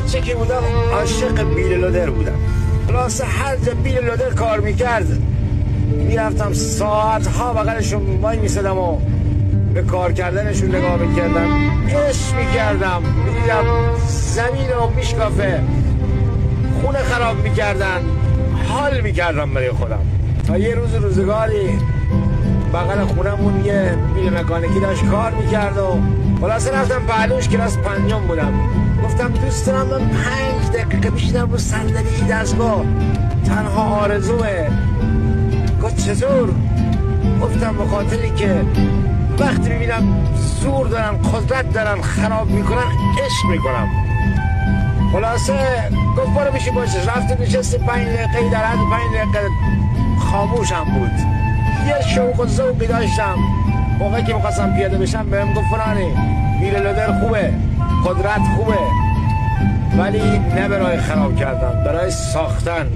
بچه که بودم عاشق بیل لودر بودم. خلاصه هر جا بیل لودر کار میکرد میرفتم ساعتها بغلشون وای میسدم و به کار کردنشون نگاه میکردم، عشق میکردم، میدیدم زمین رو میشکافه، خونه خراب میکردن، حال میکردم برای خودم. تا یه روزگاری بغل خونمون یه بیل مکانیکی داشت کار میکرد و خلاصه رفتم پهلوش، کلاس پنجم بودم. گفتم دوست دارم من 5 دقیقه بشینم رو صندلی دستگاه، تنها آرزوه. گفت چطور؟ گفتم به خاطری که وقتی میبینم زور دارن، قدرت دارن، خراب میکنن، عشق میکنم. خلاصه گفت برو بشی باشش. رفتم نشست 5 دقیقه، در حد 5 دقیقه خاموشم بود. یه شوق و ذوقی داشتم. موقعی که میخواستم پیاده بشم بهم گفت فلانی بیل لودر خوبه، قدرت خوبه، ولی نه برای خراب کردن، برای ساختن.